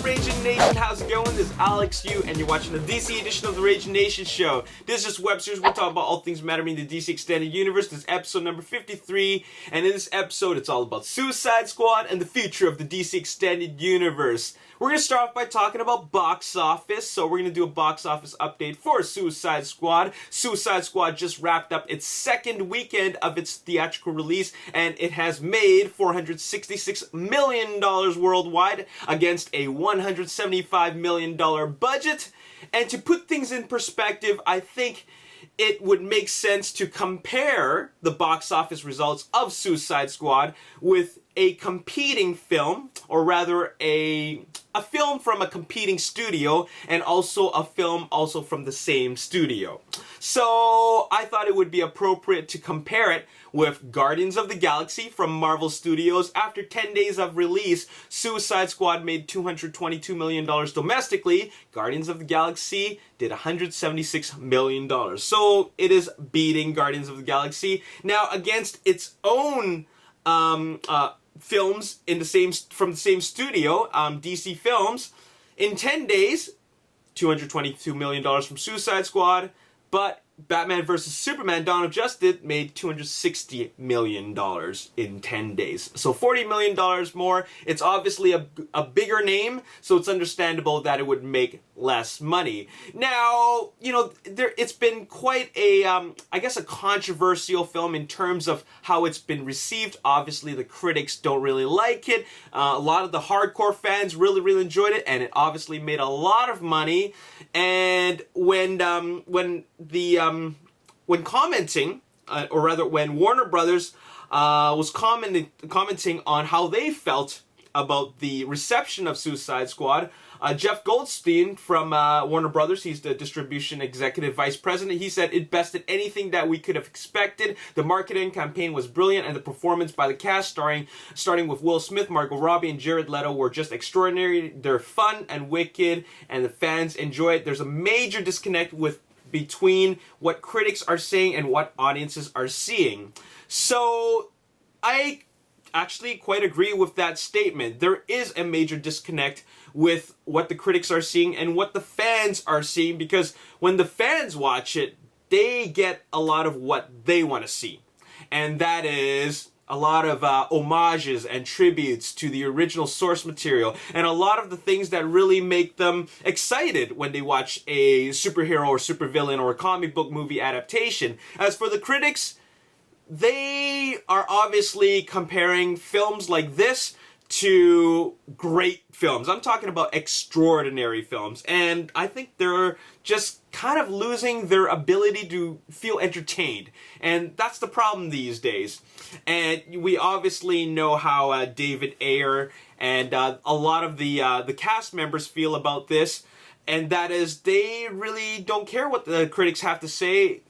Ragin Nation, how's it going? This is Alex Yu, and you're watching the DC edition of the Ragin Nation show. This is web series we talk about all things mattering in the DC Extended Universe. This is episode number 53, and in this episode it's all about Suicide Squad and the future of the DC Extended Universe. We're going to start off by talking about box office. So we're going to do a box office update for Suicide Squad. Suicide Squad just wrapped up its second weekend of its theatrical release, and it has made $466 million worldwide against a $175 million budget. And to put things in perspective, I think it would make sense to compare the box office results of Suicide Squad with a competing film, or rather a film from a competing studio, and also a film also from the same studio. So I thought it would be appropriate to compare it with Guardians of the Galaxy from Marvel Studios. After 10 days of release, Suicide Squad made $222 million domestically. Guardians of the Galaxy did $176 million. So it is beating Guardians of the Galaxy. Now, against its own films from the same studio, DC Films, in 10 days, $222 million from Suicide Squad, but Batman vs. Superman Dawn of Justice made $260 million in 10 days. So $40 million more. It's obviously a bigger name, so it's understandable that it would make less money. Now, you know, it's been quite a, I guess, a controversial film in terms of how it's been received. Obviously, the critics don't really like it. A lot of the hardcore fans really enjoyed it, and it obviously made a lot of money. And when commenting, or rather when Warner Brothers was commenting on how they felt about the reception of Suicide Squad, Jeff Goldstein from Warner Brothers, he's the distribution executive vice president, he said it bested anything that we could have expected. The marketing campaign was brilliant, and the performance by the cast, starting with Will Smith, Margot Robbie, and Jared Leto, were just extraordinary. They're fun and wicked, and the fans enjoy it. There's a major disconnect between what critics are saying and what audiences are seeing. So I actually quite agree with that statement. There is a major disconnect with what the critics are seeing and what the fans are seeing, because when the fans watch it, they get a lot of what they want to see. And that is a lot of homages and tributes to the original source material, and a lot of the things that really make them excited when they watch a superhero or supervillain or a comic book movie adaptation. As for the critics, they are obviously comparing films like this to great films. I'm talking about extraordinary films, and I think they're just kind of losing their ability to feel entertained, and that's the problem these days. And we obviously know how David Ayer and a lot of the cast members feel about this, and that is they really don't care what the critics have to say.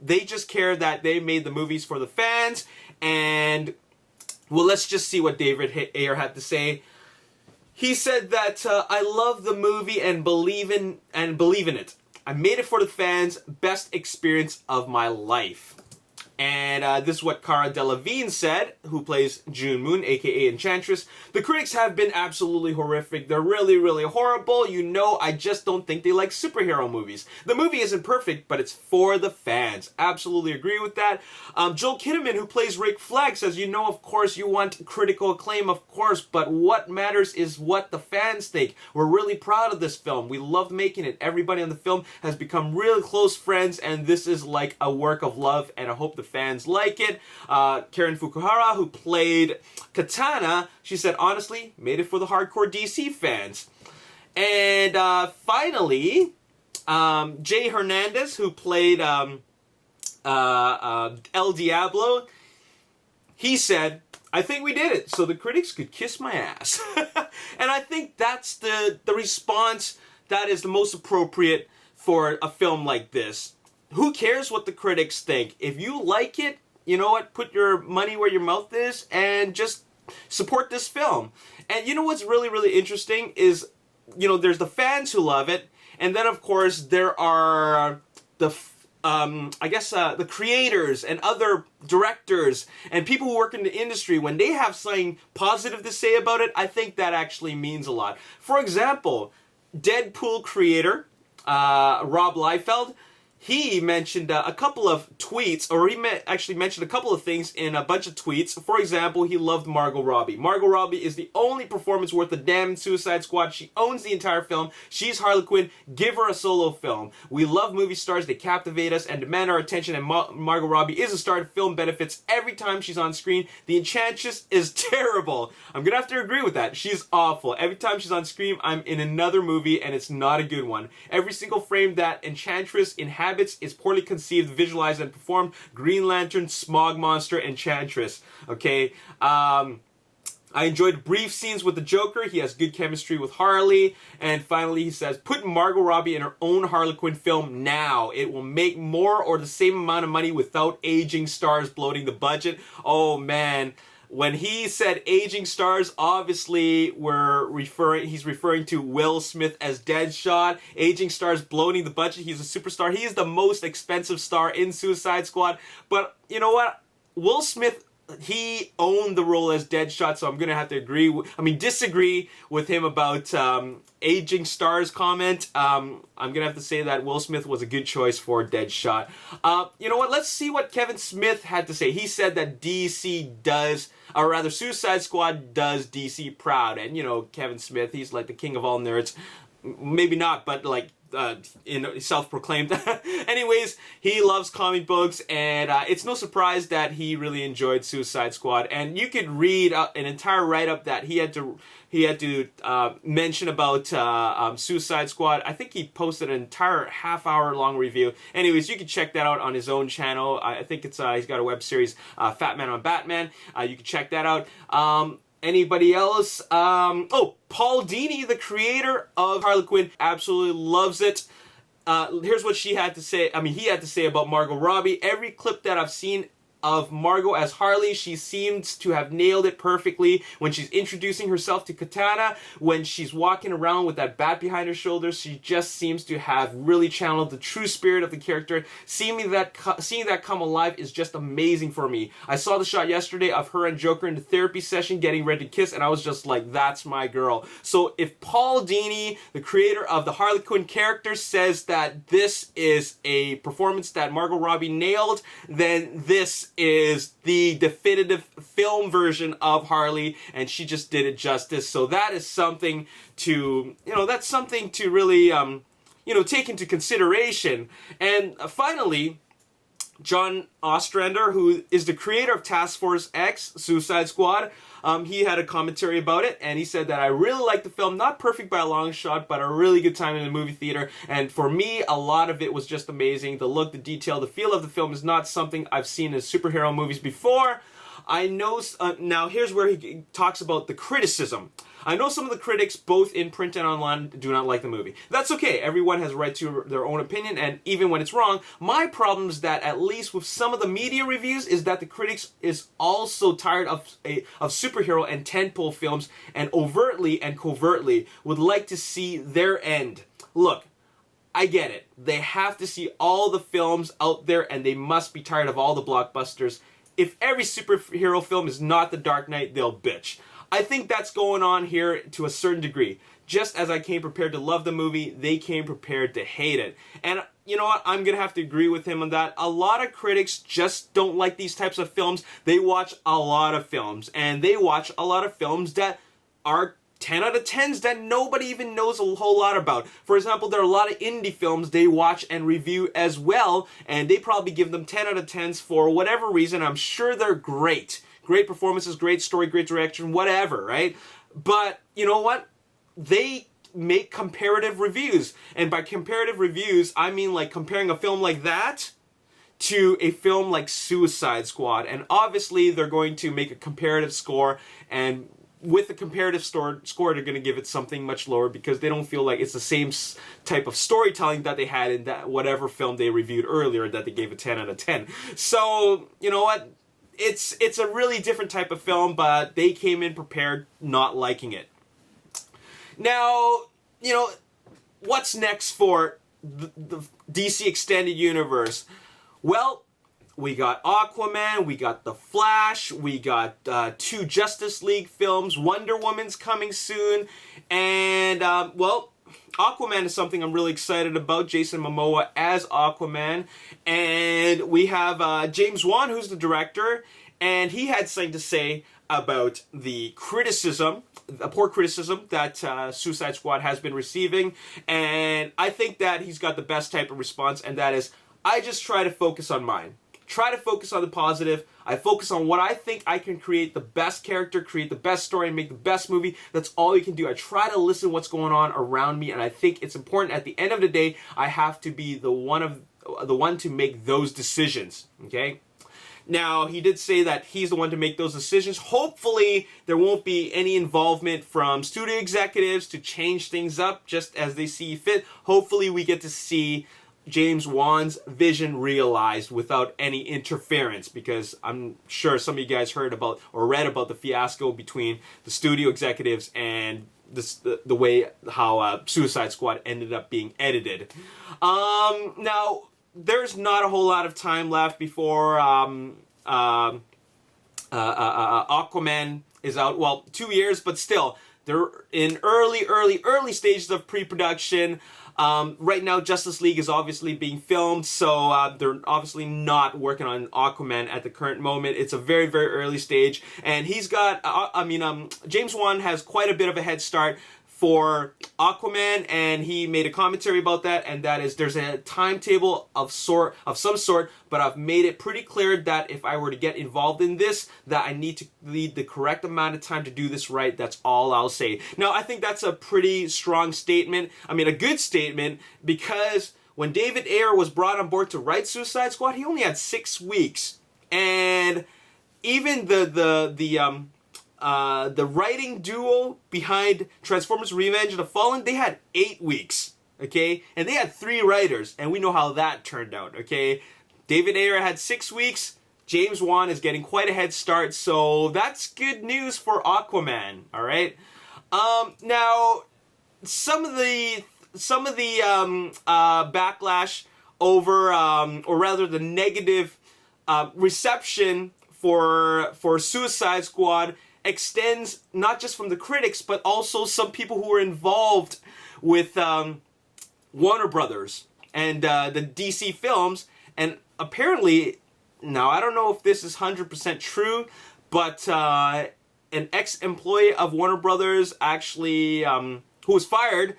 They just care that they made the movies for the fans. And well, let's just see what David Ayer had to say. He said that I love the movie and believe in it. I made it for the fans. Best experience of my life. And this is what Cara Delevingne said, who plays June Moon, aka Enchantress. The critics have been absolutely horrific. They're really horrible. You know, I just don't think they like superhero movies. The movie isn't perfect, but it's for the fans. Absolutely agree with that. Joel Kinnaman, who plays Rick Flag, says, you know, of course, you want critical acclaim, of course, but what matters is what the fans think. We're really proud of this film. We loved making it. Everybody on the film has become really close friends, and this is like a work of love, and I hope the fans like it. Karen Fukuhara, who played Katana, she said, honestly, made it for the hardcore DC fans. And finally, Jay Hernandez, who played El Diablo, he said, I think we did it, so the critics could kiss my ass. And I think that's the response that is the most appropriate for a film like this. Who cares what the critics think? If you like it, you know what? Put your money where your mouth is and just support this film. And you know what's really interesting is, you know, there's the fans who love it, and then of course there are the I guess the creators and other directors and people who work in the industry, when they have something positive to say about it, I think that actually means a lot. For example, Deadpool creator Rob Liefeld, he mentioned a couple of tweets, or actually mentioned a couple of things in a bunch of tweets. For example, he loved Margot Robbie. Margot Robbie is the only performance worth a damn in Suicide Squad. She owns the entire film. She's Harley Quinn. Give her a solo film. We love movie stars. They captivate us and demand our attention, and Margot Robbie is a star. Film benefits every time she's on screen. The Enchantress is terrible. I'm gonna have to agree with that. She's awful. Every time she's on screen, I'm in another movie, and it's not a good one. Every single frame that Enchantress inhabits is poorly conceived, visualized, and performed. Green Lantern, Smog Monster, Enchantress. Okay, I enjoyed brief scenes with the Joker. He has good chemistry with Harley. And finally, he says, put Margot Robbie in her own Harley Quinn film now. It will make more or the same amount of money without aging stars bloating the budget. Oh, man. When he said aging stars, obviously he's referring to Will Smith as Deadshot. Aging stars bloating the budget. He's a superstar. He is the most expensive star in Suicide Squad. But you know what? Will Smith, he owned the role as Deadshot, so I'm gonna have to disagree with him about aging stars comment. I'm gonna have to say that Will Smith was a good choice for Deadshot. You know what? Let's see what Kevin Smith had to say. He said that Suicide Squad does DC proud, and you know, Kevin Smith, he's like the king of all nerds. Maybe not, but like self-proclaimed. Anyways, he loves comic books, and it's no surprise that he really enjoyed Suicide Squad. And you could read an entire write-up that he had to mention about Suicide Squad. I think he posted an entire half-hour-long review. Anyways, you can check that out on his own channel. I think it's he's got a web series, Fat Man on Batman. You can check that out. Anybody else? Paul Dini, the creator of Harley Quinn, absolutely loves it. Here's what he had to say about Margot Robbie. Every clip that I've seen of Margot as Harley, she seems to have nailed it perfectly. When she's introducing herself to Katana, when she's walking around with that bat behind her shoulders, she just seems to have really channeled the true spirit of the character. Seeing that come alive is just amazing for me. I saw the shot yesterday of her and Joker in the therapy session getting ready to kiss, and I was just like, that's my girl. So if Paul Dini, the creator of the Harley Quinn character, says that this is a performance that Margot Robbie nailed, then this is the definitive film version of Harley, and she just did it justice. So that is something to, really, take into consideration. And finally, John Ostrander, who is the creator of Task Force X, Suicide Squad, he had a commentary about it, and he said that I really liked the film, not perfect by a long shot, but a really good time in the movie theater, and for me, a lot of it was just amazing. The look, the detail, the feel of the film is not something I've seen in superhero movies before. I know, now here's where he talks about the criticism. I know some of the critics, both in print and online, do not like the movie. That's okay. Everyone has a right to their own opinion, and even when it's wrong, my problem is that, at least with some of the media reviews, is that the critics is also tired of superhero and tentpole films, and overtly and covertly would like to see their end. Look, I get it. They have to see all the films out there, and they must be tired of all the blockbusters. If every superhero film is not The Dark Knight, they'll bitch. I think that's going on here to a certain degree. Just as I came prepared to love the movie, they came prepared to hate it. And you know what? I'm going to have to agree with him on that. A lot of critics just don't like these types of films. They watch a lot of films. And they watch a lot of films that are 10 out of 10s that nobody even knows a whole lot about. For example, there are a lot of indie films they watch and review as well, and they probably give them 10 out of 10s for whatever reason. I'm sure they're great. Great performances, great story, great direction, whatever, right? But, you know what? They make comparative reviews. And by comparative reviews, I mean like comparing a film like that to a film like Suicide Squad. And obviously, they're going to make a comparative score, and with the comparative score, they're going to give it something much lower because they don't feel like it's the same type of storytelling that they had in that whatever film they reviewed earlier that they gave a 10 out of 10. So, you know what? It's a really different type of film, but they came in prepared not liking it. Now, what's next for the DC Extended Universe? Well, we got Aquaman, we got The Flash, we got 2 Justice League films, Wonder Woman's coming soon, and, well, Aquaman is something I'm really excited about. Jason Momoa as Aquaman. And we have James Wan, who's the director, and he had something to say about the criticism, the poor criticism that Suicide Squad has been receiving. And I think that he's got the best type of response, and that is, I just try to focus on mine. Try to focus on the positive. I focus on what I think I can create the best character, create the best story, and make the best movie. That's all you can do. I try to listen to what's going on around me, and I think it's important. At the end of the day, I have to be the one to make those decisions. Okay. Now, he did say that he's the one to make those decisions. Hopefully, there won't be any involvement from studio executives to change things up just as they see fit. Hopefully, we get to see James Wan's vision realized without any interference, because I'm sure some of you guys heard about or read about the fiasco between the studio executives and the way how Suicide Squad ended up being edited. Now, there's not a whole lot of time left before Aquaman is out. Well, 2 years, but still, they're in early stages of pre-production. Right now, Justice League is obviously being filmed, so they're obviously not working on Aquaman at the current moment. It's a very, very early stage, and he's got, James Wan has quite a bit of a head start for Aquaman, and he made a commentary about that, and that is there's a timetable of some sort, but I've made it pretty clear that if I were to get involved in this, that I need to lead the correct amount of time to do this right. That's all I'll say. Now, I think that's a pretty strong statement. I mean, a good statement, because when David Ayer was brought on board to write Suicide Squad, he only had 6 weeks, and even the writing duo behind Transformers Revenge of the Fallen, they had 8 weeks, okay? And they had 3 writers, and we know how that turned out, okay? David Ayer had 6 weeks. James Wan is getting quite a head start, so that's good news for Aquaman, all right? Now, some of the backlash over, or rather the negative reception for Suicide Squad extends not just from the critics, but also some people who were involved with Warner Brothers and the DC films. And apparently, now I don't know if this is 100% true, but an ex-employee of Warner Brothers actually, who was fired,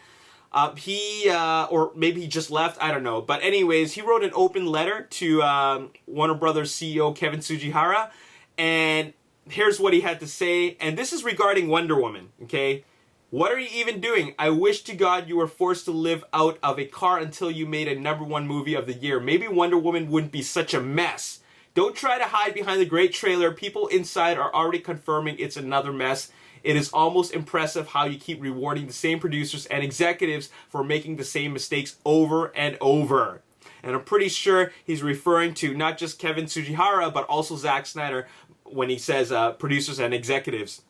or maybe he just left, I don't know. But anyways, he wrote an open letter to Warner Brothers CEO Kevin Tsujihara, and here's what he had to say, and this is regarding Wonder Woman, okay? What are you even doing? I wish to God you were forced to live out of a car until you made a #1 movie of the year. Maybe Wonder Woman wouldn't be such a mess. Don't try to hide behind the great trailer. People inside are already confirming it's another mess. It is almost impressive how you keep rewarding the same producers and executives for making the same mistakes over and over. And I'm pretty sure he's referring to not just Kevin Tsujihara, but also Zack Snyder, when he says producers and executives.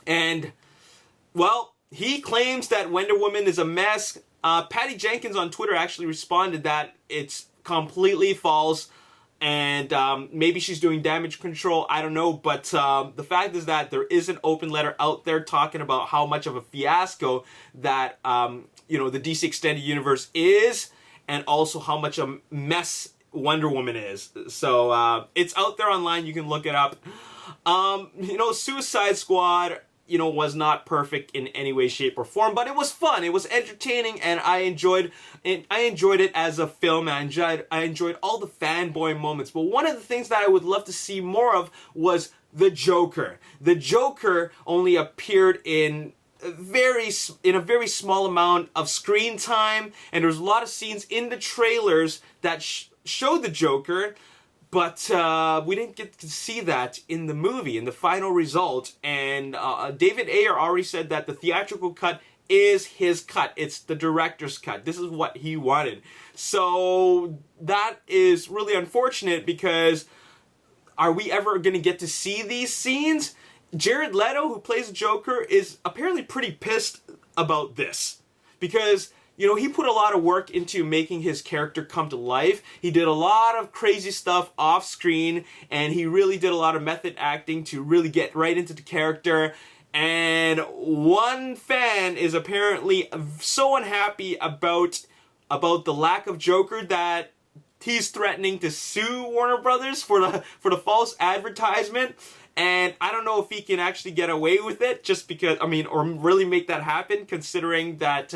And, well, he claims that Wonder Woman is a mess. Patty Jenkins on Twitter actually responded that it's completely false, and maybe she's doing damage control, I don't know, but the fact is that there is an open letter out there talking about how much of a fiasco that, the DC Extended Universe is, and also how much a mess Wonder Woman is. So it's out there online, you can look it up. Suicide Squad, was not perfect in any way, shape, or form, but it was fun, it was entertaining, and I enjoyed it as a film. I enjoyed all the fanboy moments. But one of the things that I would love to see more of was the Joker. The Joker only appeared in a very small amount of screen time, and there's a lot of scenes in the trailers that showed the Joker, but we didn't get to see that in the movie, in the final result. And David Ayer already said that the theatrical cut is his cut. It's the director's cut. This is what he wanted. So that is really unfortunate, because are we ever going to get to see these scenes? Jared Leto, who plays the Joker, is apparently pretty pissed about this, because you know, he put a lot of work into making his character come to life. He did a lot of crazy stuff off screen, and he really did a lot of method acting to really get right into the character. And one fan is apparently so unhappy about the lack of Joker that he's threatening to sue Warner Brothers for the false advertisement. And I don't know if he can actually get away with it, just because, I mean, or really make that happen, considering that,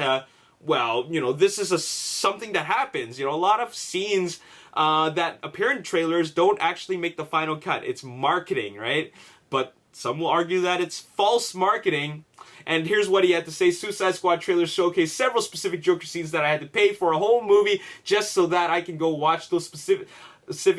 well, you know, this is something that happens. You know, a lot of scenes that appear in trailers don't actually make the final cut. It's marketing, right? But some will argue that it's false marketing. And here's what he had to say. Suicide Squad trailers showcase several specific Joker scenes that I had to pay for a whole movie just so that I can go watch those specific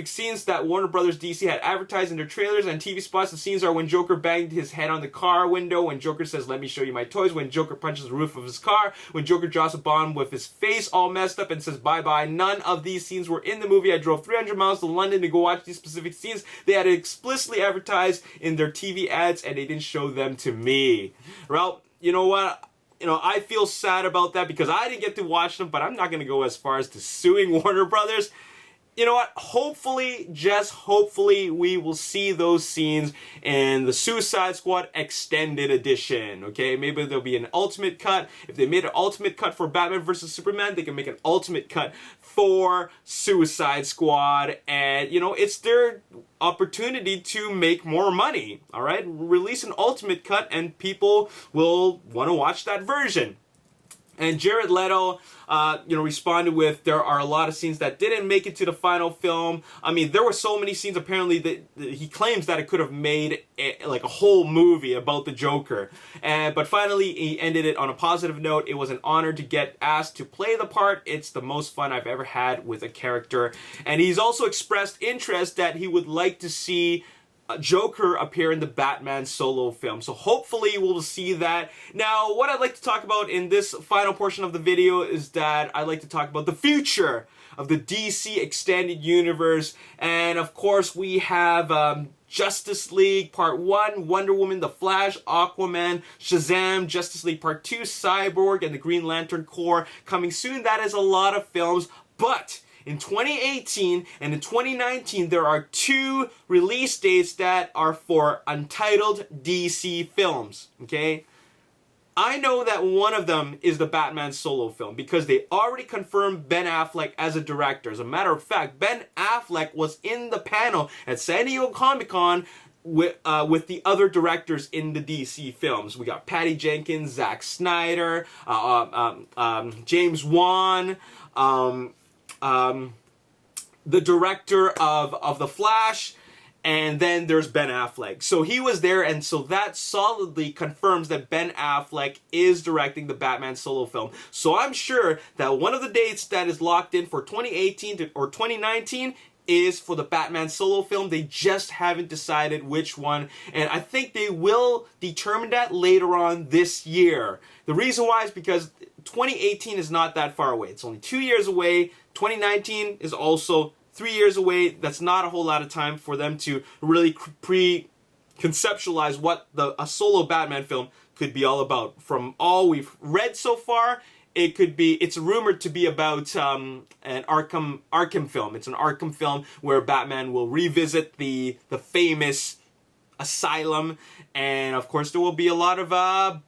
scenes that Warner Brothers DC had advertised in their trailers and TV spots. The scenes are when Joker banged his head on the car window, when Joker says, "Let me show you my toys," when Joker punches the roof of his car, when Joker drops a bomb with his face all messed up and says bye-bye. None of these scenes were in the movie. I drove 300 miles to London to go watch these specific scenes. They had explicitly advertised in their TV ads, and they didn't show them to me. Well, you know what? You know, I feel sad about that because I didn't get to watch them, but I'm not going to go as far as to suing Warner Brothers. You know what? Hopefully, just hopefully, we will see those scenes in the Suicide Squad Extended Edition, okay? Maybe there'll be an ultimate cut. If they made an ultimate cut for Batman vs. Superman, they can make an ultimate cut for Suicide Squad. And, you know, it's their opportunity to make more money, all right? Release an ultimate cut and people will want to watch that version. And Jared Leto, you know, responded with, there are a lot of scenes that didn't make it to the final film. I mean, there were so many scenes, apparently, that he claims that it could have made like a whole movie about the Joker. But finally, he ended it on a positive note. It was an honor to get asked to play the part. It's the most fun I've ever had with a character. And he's also expressed interest that he would like to see Joker appear in the Batman solo film. So hopefully we'll see that. Now, what I'd like to talk about in this final portion of the video is that I'd like to talk about the future of the DC Extended Universe. And of course, we have Justice League Part 1, Wonder Woman, The Flash, Aquaman, Shazam, Justice League Part 2, Cyborg, and the Green Lantern Corps coming soon. That is a lot of films, but in 2018 and in 2019, there are 2 release dates that are for untitled DC films, okay? I know that one of them is the Batman solo film because they already confirmed Ben Affleck as a director. As a matter of fact, Ben Affleck was in the panel at San Diego Comic-Con with the other directors in the DC films. We got Patty Jenkins, Zack Snyder, James Wan, the director of The Flash, and then there's Ben Affleck. So he was there, and so that solidly confirms that Ben Affleck is directing the Batman solo film. So I'm sure that one of the dates that is locked in for 2018 or 2019 is for the Batman solo film. They just haven't decided which one, and I think they will determine that later on this year. The reason why is because 2018 is not that far away. It's only 2 years away. 2019 is also 3 years away. That's not a whole lot of time for them to really pre-conceptualize what a solo Batman film could be all about. From all we've read so far, it's rumored to be about an Arkham film. It's an Arkham film where Batman will revisit the famous asylum, and of course there will be a lot of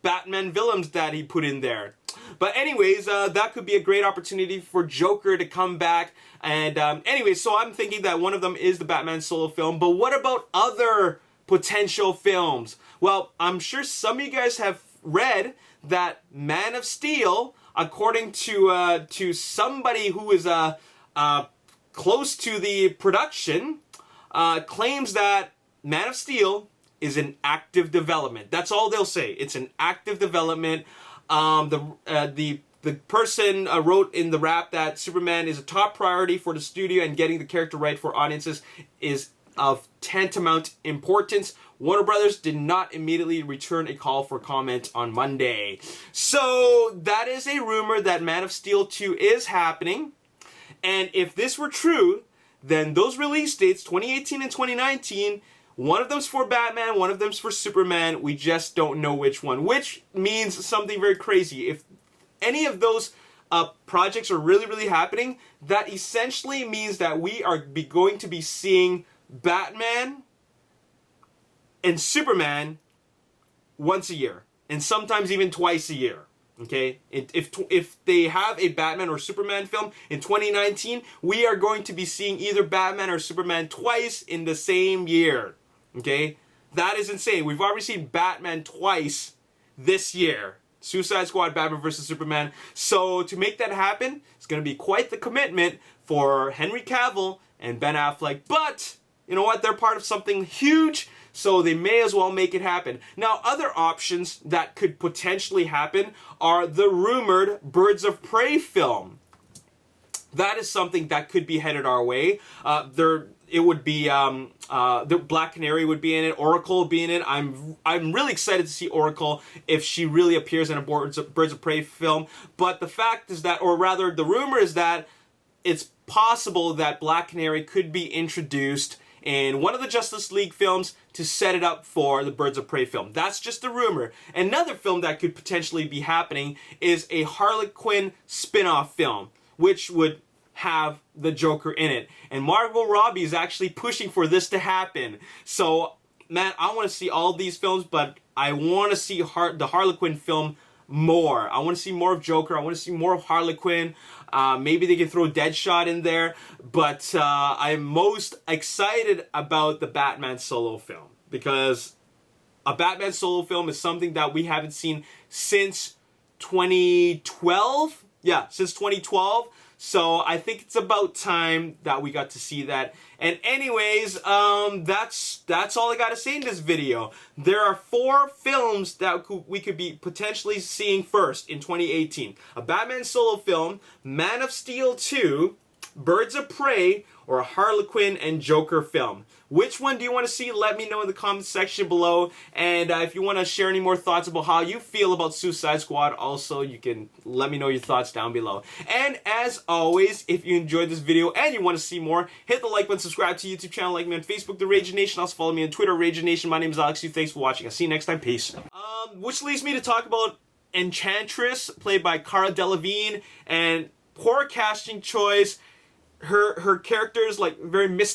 Batman villains that he put in there. But anyways, that could be a great opportunity for Joker to come back. And anyways, so I'm thinking that one of them is the Batman solo film. But what about other potential films? Well, I'm sure some of you guys have read that Man of Steel, according to somebody who is close to the production, claims that Man of Steel is in active development. That's all they'll say. It's an active development. The person wrote in the wrap that Superman is a top priority for the studio and getting the character right for audiences is of tantamount importance. Warner Brothers did not immediately return a call for comment on Monday. So that is a rumor that Man of Steel 2 is happening. And if this were true, then those release dates, 2018 and 2019, one of them's for Batman, one of them's for Superman. We just don't know which one, which means something very crazy. If any of those projects are really, really happening, that essentially means that we are going to be seeing Batman and Superman once a year, and sometimes even twice a year. Okay, if they have a Batman or Superman film in 2019, we are going to be seeing either Batman or Superman twice in the same year. Okay, that is insane. We've already seen Batman twice this year. Suicide Squad, Batman vs. Superman. So to make that happen, it's going to be quite the commitment for Henry Cavill and Ben Affleck. But you know what? They're part of something huge, so they may as well make it happen. Now, other options that could potentially happen are the rumored Birds of Prey film. That is something that could be headed our way. It would be the Black Canary would be in it. Oracle would be in it. I'm really excited to see Oracle if she really appears in a Birds of Prey film. But the fact is that, or rather, the rumor is that it's possible that Black Canary could be introduced in one of the Justice League films to set it up for the Birds of Prey film. That's just a rumor. Another film that could potentially be happening is a Harley Quinn spin-off film, which would have the Joker in it. And Margot Robbie is actually pushing for this to happen. So, man, I want to see all these films, but I want to see the Harley Quinn film more. I want to see more of Joker. I want to see more of Harley Quinn. Maybe they can throw Deadshot in there. But I'm most excited about the Batman solo film, because a Batman solo film is something that we haven't seen since 2012. Yeah, since 2012. So I think it's about time that we got to see that. And anyways, that's all I got to say in this video. There are 4 films that we could be potentially seeing first in 2018. A Batman solo film, Man of Steel 2, Birds of Prey, or a Harley Quinn and Joker film. Which one do you want to see? Let me know in the comment section below. And if you want to share any more thoughts about how you feel about Suicide Squad, also you can let me know your thoughts down below. And as always, if you enjoyed this video and you want to see more, hit the like button, subscribe to the YouTube channel, like me on Facebook, The Ragin Nation. Also follow me on Twitter, Ragin Nation. My name is Alex. Thanks for watching. I'll see you next time. Peace. Which leads me to talk about Enchantress, played by Cara Delevingne, and poor casting choice. Her character is like very mystical.